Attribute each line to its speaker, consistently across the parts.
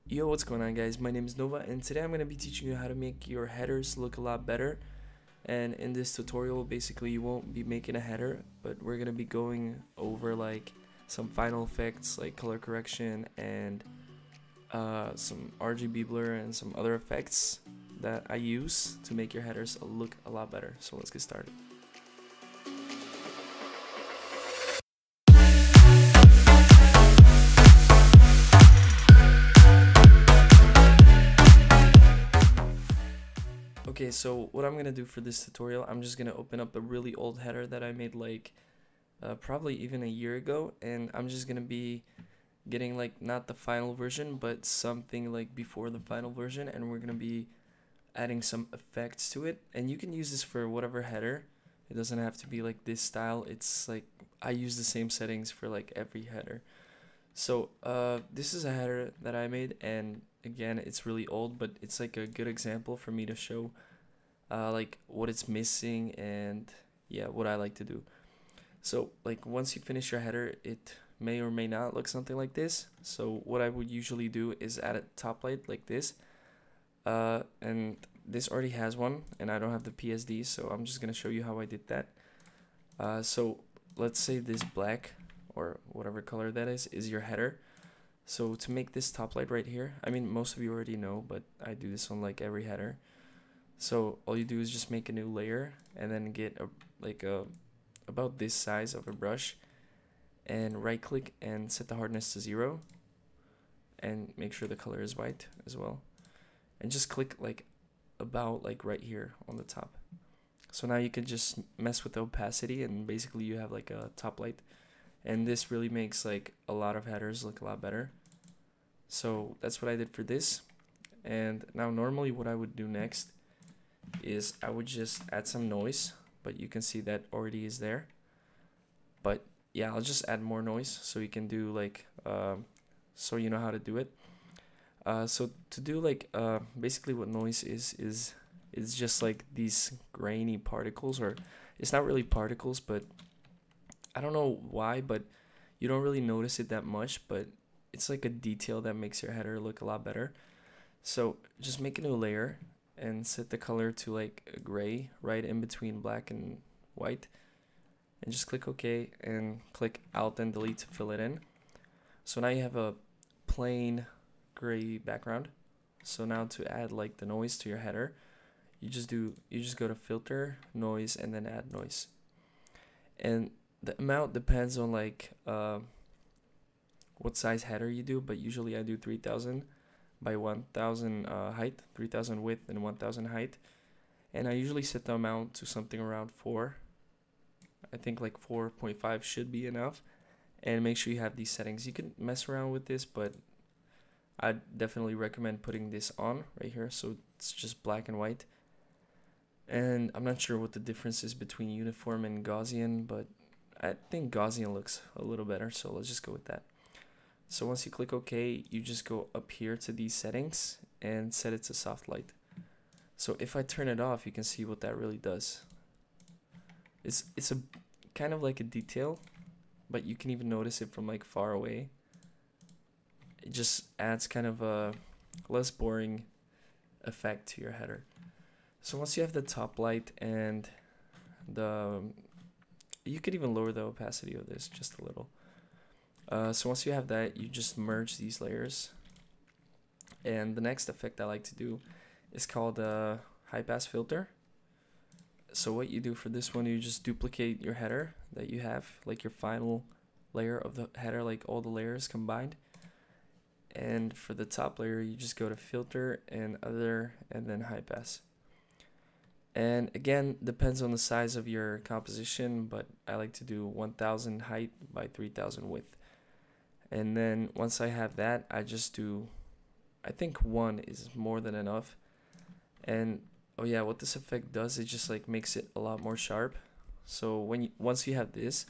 Speaker 1: Yo, what's going on, guys? My name is Nova, and today I'm going to be teaching you how to make your headers look a lot better. And in this tutorial, basically you won't be making a header, but we're going to be going over like some final effects like color correction and some RGB blur and some other effects that I use to make your headers look a lot better. So let's get started. Okay, so what I'm gonna do for this tutorial, I'm just gonna open up a really old header that I made like probably even a year ago, and I'm just gonna be getting like not the final version but something like before the final version, and we're gonna be adding some effects to it. And you can use this for whatever header. It doesn't have to be like this style. It's like I use the same settings for like every header. So this is a header that I made, and again, it's really old, but it's like a good example for me to show like what it's missing and yeah, what I like to do. So like once you finish your header, it may or may not look something like this. So what I would usually do is add a top light like this, and this already has one, and I don't have the PSD, so I'm just gonna show you how I did that. So let's say this black or whatever color that is your header. So to make this top light right here, I mean most of you already know, but I do this on like every header. So all you do is just make a new layer and then get a about this size of a brush, and right click and set the hardness to 0, and make sure the color is white as well, and just click like about like right here on the top. So now you can just mess with the opacity, and basically you have like a top light, and this really makes like a lot of headers look a lot better. So that's what I did for this. And now normally what I would do next is I would just add some noise, but you can see that already is there. But yeah, I'll just add more noise so you can do like so you know how to do it. So to do like basically what noise is just like these grainy particles, or it's not really particles, but I don't know why, but you don't really notice it that much, but it's like a detail that makes your header look a lot better. So just make a new layer and set the color to like a gray right in between black and white, and just click OK and click Alt and Delete to fill it in. So now you have a plain gray background. So now to add like the noise to your header, you just go to filter, noise, and then add noise. And the amount depends on like what size header you do, but usually I do 3000 by 1000 height, 3000 width and 1000 height, and I usually set the amount to something around 4. I think like 4.5 should be enough, and make sure you have these settings. You can mess around with this, but I definitely recommend putting this on right here so it's just black and white. And I'm not sure what the difference is between uniform and Gaussian, but I think Gaussian looks a little better, so let's just go with that. So once you click OK, you just go up here to these settings and set it to soft light. So if I turn it off, you can see what that really does. It's a kind of like a detail, but you can even notice it from like far away. It just adds kind of a less boring effect to your header. So once you have the top light and you could even lower the opacity of this just a little. So once you have that, you just merge these layers. And the next effect I like to do is called a high pass filter. So what you do for this one, you just duplicate your header that you have, like your final layer of the header, like all the layers combined. And for the top layer, you just go to filter and other, and then high pass. And again, depends on the size of your composition, but I like to do 1000 height by 3000 width. And then once I have that, I just do, I think 1 is more than enough. And oh yeah, what this effect does, it just like makes it a lot more sharp. So once you have this,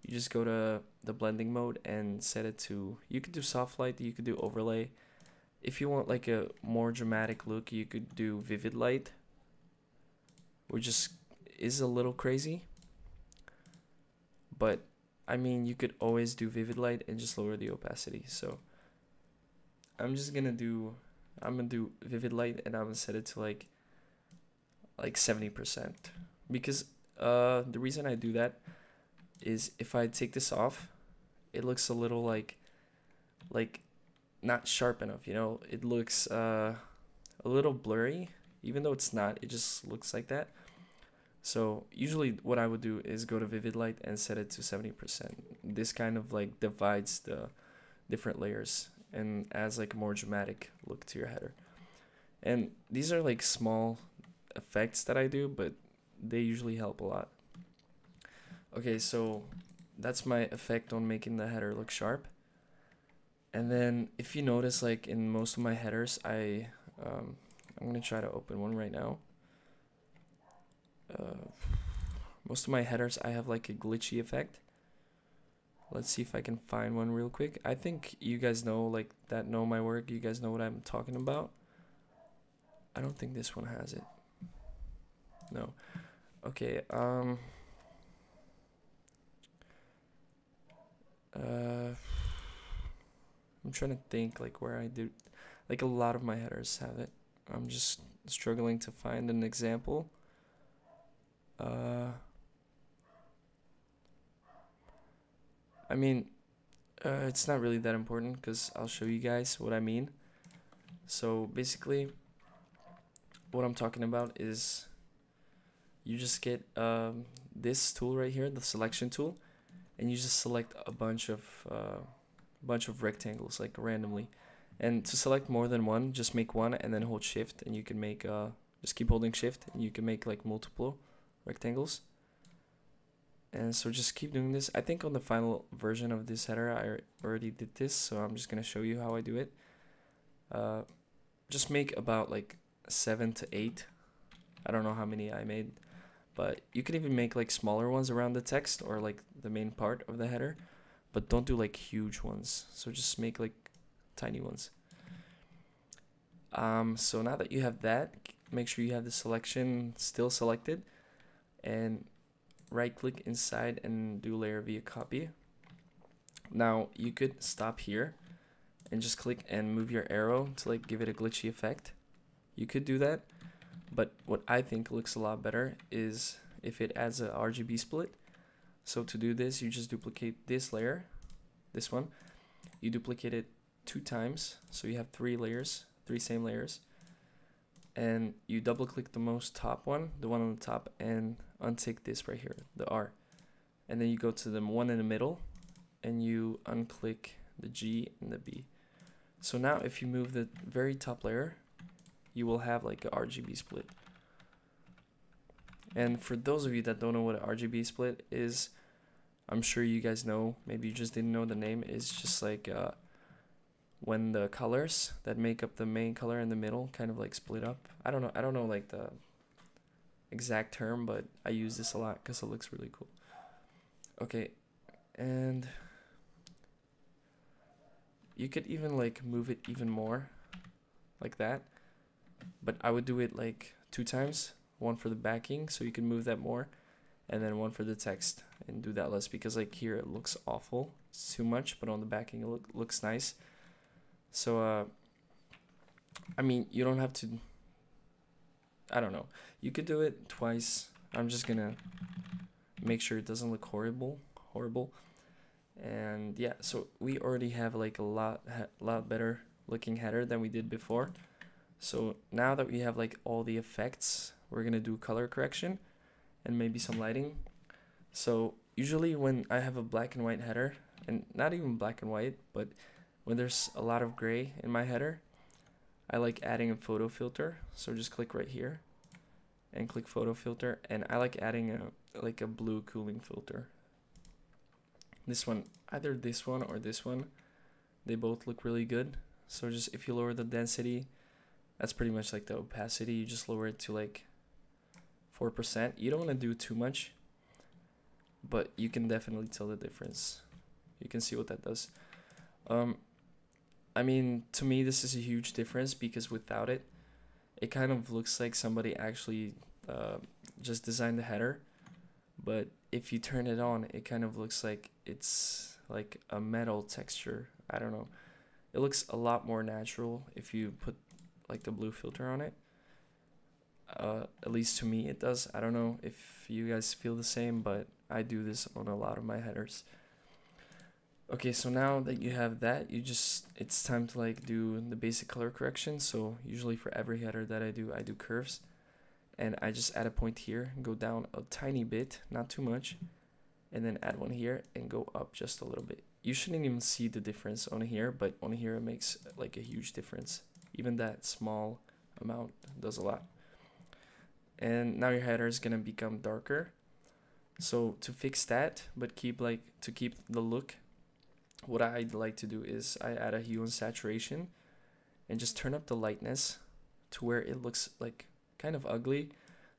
Speaker 1: you just go to the blending mode and set it to, you could do soft light, you could do overlay. If you want like a more dramatic look, you could do vivid light, which is a little crazy, but I mean, you could always do vivid light and just lower the opacity. So I'm gonna do vivid light, and I'm gonna set it to like 70%, because the reason I do that is if I take this off, it looks a little like not sharp enough, you know? It looks a little blurry, even though it's not, it just looks like that. So usually what I would do is go to vivid light and set it to 70%. This kind of like divides the different layers and adds like a more dramatic look to your header. And these are like small effects that I do, but they usually help a lot. Okay, so that's my effect on making the header look sharp. And then if you notice, like in most of my headers, I'm gonna try to open one right now. Most of my headers, I have like a glitchy effect. Let's see if I can find one real quick. I think you guys know, like that know my work, you guys know what I'm talking about. I don't think this one has it. No. Okay, I'm trying to think like where I do, like a lot of my headers have it. I'm just struggling to find an example. I mean, it's not really that important because I'll show you guys what I mean. So basically, what I'm talking about is you just get this tool right here, the selection tool, and you just select a bunch of rectangles like randomly. And to select more than one, just make one and then hold shift, and you can make just keep holding shift and you can make like multiple rectangles. And so just keep doing this. I think on the final version of this header I already did this, so I'm just gonna show you how I do it. Just make about like 7 to 8. I don't know how many I made, but you can even make like smaller ones around the text or like the main part of the header, but don't do like huge ones. So just make like tiny ones. So now that you have that, make sure you have the selection still selected, and right click inside and do layer via copy. Now you could stop here and just click and move your arrow to like give it a glitchy effect. You could do that, but what I think looks a lot better is if it adds a RGB split. So to do this, you just duplicate this layer, this one, you duplicate it 2 times, so you have 3 layers, 3 same layers, and you double click the most top one, the one on the top, and untick this right here, the R, and then you go to the one in the middle and you unclick the G and the B. So now if you move the very top layer, you will have like a RGB split. And for those of you that don't know what an RGB split is, I'm sure you guys know, maybe you just didn't know the name. It's just like when the colors that make up the main color in the middle kind of like split up. I don't know like the exact term, but I use this a lot because it looks really cool. Okay, and you could even like move it even more like that, but I would do it like 2 times, one for the backing so you can move that more, and then one for the text and do that less, because like here it looks awful, it's too much, but on the backing it looks nice. So I mean, you don't have to, I don't know, you could do it twice. I'm just gonna make sure it doesn't look horrible. And yeah, so we already have like a lot better looking header than we did before. So now that we have like all the effects, we're gonna do color correction and maybe some lighting. So usually when I have a black and white header, and not even black and white, but when there's a lot of gray in my header, I like adding a photo filter. So just click right here and click photo filter, and I like adding a blue cooling filter. This one, either this one or this one, they both look really good. So just if you lower the density, that's pretty much like the opacity, you just lower it to like 4%. You don't want to do too much, but you can definitely tell the difference. You can see what that does. I mean, to me this is a huge difference, because without it, it kind of looks like somebody actually just designed the header, but if you turn it on, it kind of looks like it's like a metal texture. I don't know, It looks a lot more natural if you put like the blue filter on it. At least to me it does. I don't know if you guys feel the same, but I do this on a lot of my headers. Okay, so now that you have that, it's time to like do the basic color correction. So usually for every header that I do curves, and I just add a point here, go down a tiny bit, not too much, and then add one here and go up just a little bit. You shouldn't even see the difference on here, but on here it makes like a huge difference. Even that small amount does a lot. And now your header is gonna become darker. So to fix that, but keep the look, what I'd like to do is I add a hue and saturation and just turn up the lightness to where it looks like kind of ugly.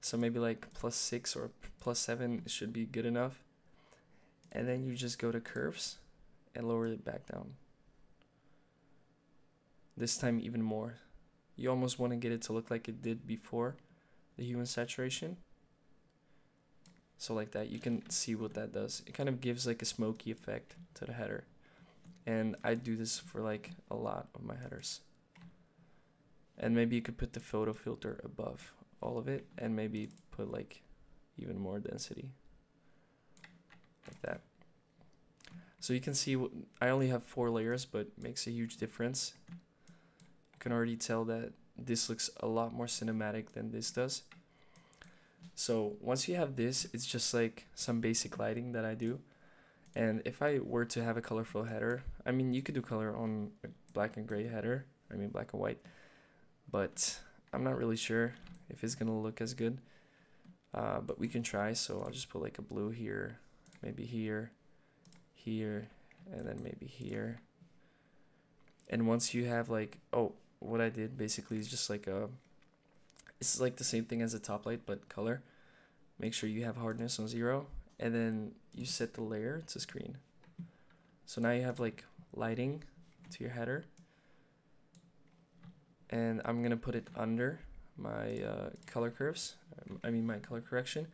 Speaker 1: So maybe like +6 or +7 should be good enough. And then you just go to curves and lower it back down. This time even more. You almost want to get it to look like it did before the hue and saturation. So like that, you can see what that does. It kind of gives like a smoky effect to the header. And I do this for like a lot of my headers. And maybe you could put the photo filter above all of it and maybe put like even more density. Like that. So you can see I only have 4 layers, but makes a huge difference. You can already tell that this looks a lot more cinematic than this does. So once you have this, it's just like some basic lighting that I do. And if I were to have a colorful header, I mean, you could do color on a black and gray header, I mean black and white, but I'm not really sure if it's gonna look as good. But we can try. So I'll just put like a blue here, maybe here, here, and then maybe here. And once you have like, oh, what I did basically is just like it's like the same thing as a top light, but color. Make sure you have hardness on 0, and then you set the layer to screen. So now you have like lighting to your header, and I'm gonna put it under my color curves, I mean my color correction.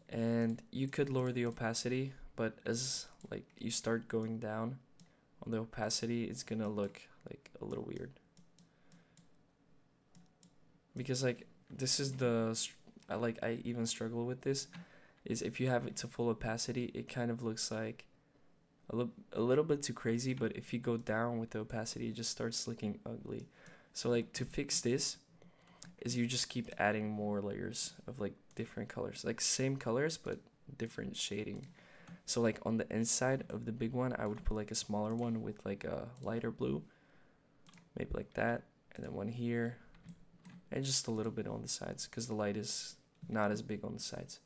Speaker 1: And you could lower the opacity, but as like you start going down on the opacity, it's gonna look like a little weird, because like this is I even struggle with this, is if you have it to full opacity, it kind of looks like a little bit too crazy, but if you go down with the opacity, it just starts looking ugly. So like to fix this is you just keep adding more layers of like different colors, like same colors but different shading. So like on the inside of the big one, I would put like a smaller one with like a lighter blue, maybe like that, and then one here, and just a little bit on the sides because the light is not as big on the sides.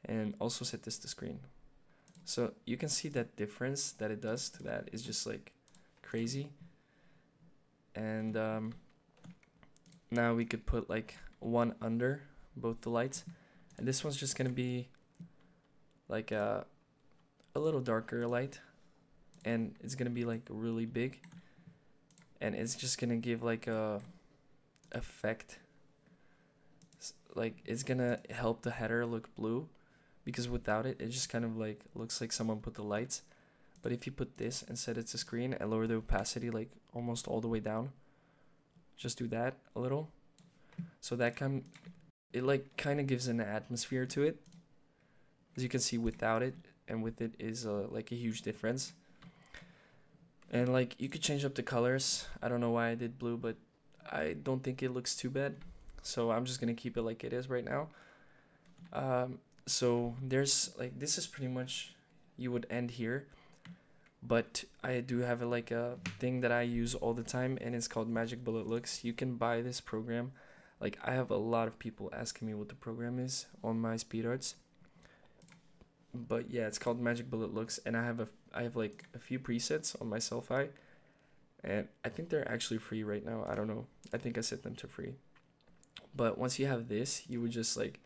Speaker 1: And also set this to screen. So you can see that difference that it does to that is just like crazy. And now we could put like one under both the lights, and this one's just gonna be like a little darker light, and it's gonna be like really big, and it's just gonna give like a effect, like it's gonna help the header look blue, because without it, it just kind of like looks like someone put the lights. But if you put this and set it to screen and lower the opacity like almost all the way down, just do that a little, so that it like kind of gives an atmosphere to it. As you can see, without it and with it is like a huge difference. And like you could change up the colors. I don't know why I did blue, but I don't think it looks too bad, so I'm just gonna keep it like it is right now. So there's like, this is pretty much, you would end here, but I do have like a thing that I use all the time, and it's called Magic Bullet Looks. You can buy this program. Like I have a lot of people asking me what the program is on my speed arts, but yeah, it's called Magic Bullet Looks, and I have like a few presets on my Selfie, and I think they're actually free right now. I don't know, I think I set them to free. But once you have this, you would just like,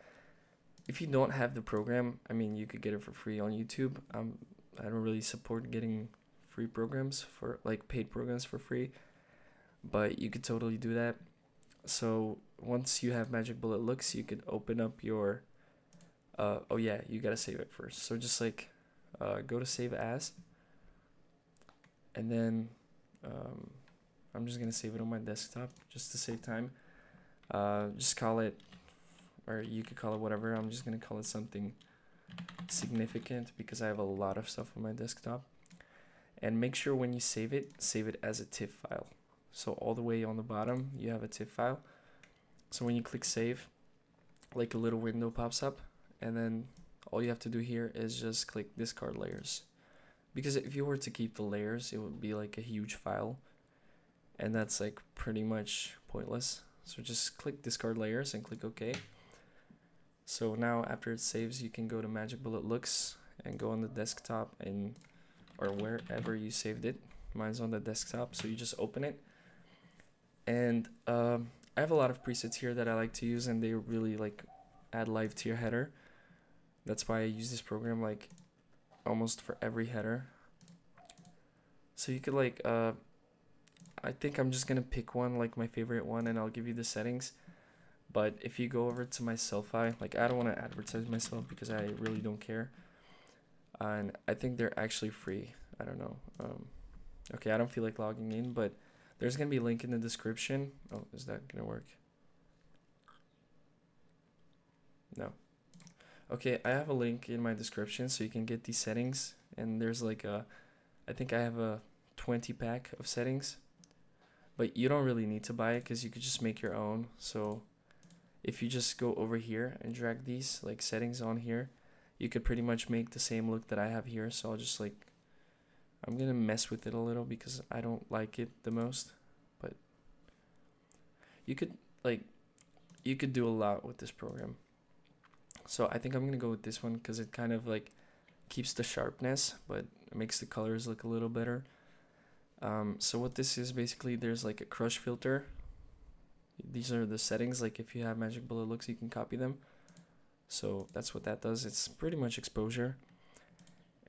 Speaker 1: if you don't have the program, I mean, you could get it for free on YouTube. I don't really support getting free programs, for like paid programs for free, but you could totally do that. So once you have Magic Bullet Looks, you could open up your oh yeah, you gotta save it first. So just like go to save as, and then I'm just gonna save it on my desktop just to save time. Just call it, or you could call it whatever. I'm just gonna call it something significant because I have a lot of stuff on my desktop. And make sure when you save it as a TIFF file. So all the way on the bottom you have a TIFF file. So when you click save, like a little window pops up, and then all you have to do here is just click discard layers, because if you were to keep the layers, it would be like a huge file, and that's like pretty much pointless. So just click discard layers and click OK. So now after it saves, you can go to Magic Bullet Looks and go on the desktop and or wherever you saved it. Mine's on the desktop, so you just open it. And I have a lot of presets here that I like to use, and they really like add life to your header. That's why I use this program like almost for every header. So you could like I think I'm just gonna pick one, like my favorite one, and I'll give you the settings. But if you go over to my Selfie, like I don't want to advertise myself because I really don't care. And I think they're actually free. I don't know. Okay, I don't feel like logging in, but there's gonna be a link in the description. Oh, is that gonna work? No. Okay, I have a link in my description so you can get these settings. And there's like I think I have a 20 pack of settings, but you don't really need to buy it because you could just make your own. So if you just go over here and drag these like settings on here, you could pretty much make the same look that I have here. So I'll just like, I'm gonna mess with it a little because I don't like it the most, but you could do a lot with this program. So I think I'm gonna go with this one because it kind of like keeps the sharpness, but it makes the colors look a little better. So what this is basically, there's like a crush filter. These are the settings. Like if you have Magic Bullet Looks, you can copy them. So that's what that does. It's pretty much exposure.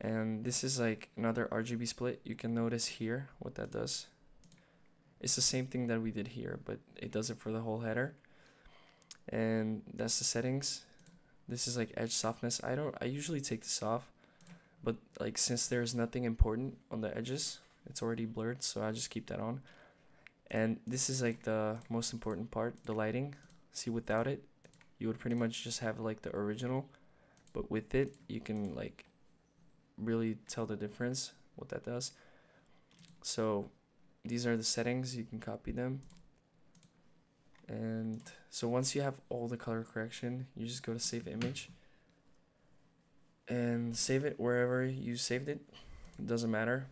Speaker 1: And this is like another RGB split. You can notice here what that does. It's the same thing that we did here, but it does it for the whole header. And that's the settings. This is like edge softness. I usually take this off, but like since there's nothing important on the edges, it's already blurred, so I just keep that on. And this is like the most important part, the lighting. See, without it, you would pretty much just have like the original, but with it, you can like really tell the difference, what that does. So these are the settings, you can copy them. And so once you have all the color correction, you just go to save image and save it wherever you saved it. It doesn't matter.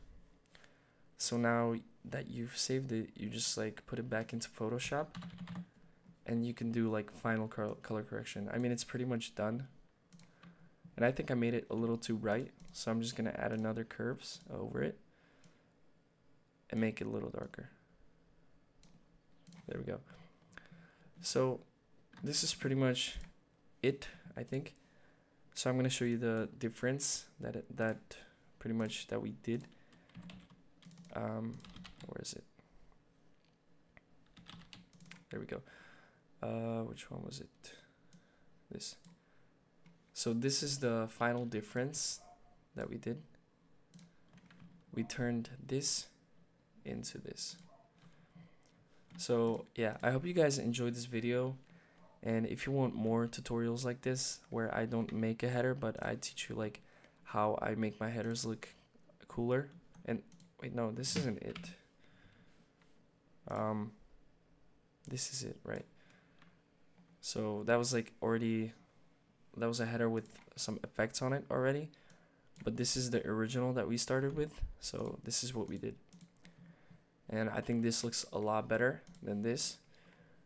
Speaker 1: So now that you've saved it, you just like put it back into Photoshop and you can do like final color correction. I mean, it's pretty much done. And I think I made it a little too bright, so I'm just gonna add another curves over it and make it a little darker. There we go. So this is pretty much it, I think. So I'm gonna show you the difference that pretty much that we did. Where is it? There we go. Which one was it? This. So this is the final difference that we did. We turned this into this. So yeah, I hope you guys enjoyed this video, and if you want more tutorials like this where I don't make a header but I teach you like how I make my headers look cooler. And wait, no, this isn't it. This is it, right? So that was like already, that was a header with some effects on it already, but this is the original that we started with. So this is what we did, and I think this looks a lot better than this.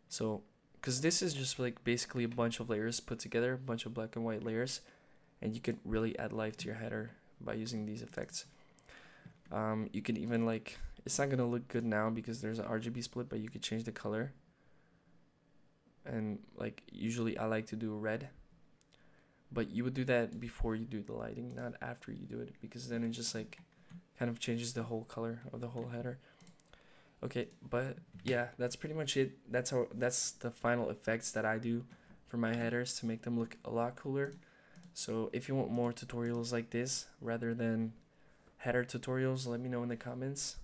Speaker 1: So because this is just like basically a bunch of layers put together, a bunch of black and white layers, and you could really add life to your header by using these effects. You could even like, it's not gonna look good now because there's an RGB split, but you could change the color. And like usually I like to do red, but you would do that before you do the lighting, not after you do it, because then it just like kind of changes the whole color of the whole header. Okay, but yeah, that's pretty much it. That's the final effects that I do for my headers to make them look a lot cooler. So if you want more tutorials like this rather than header tutorials, let me know in the comments,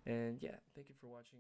Speaker 1: And yeah, thank you for watching.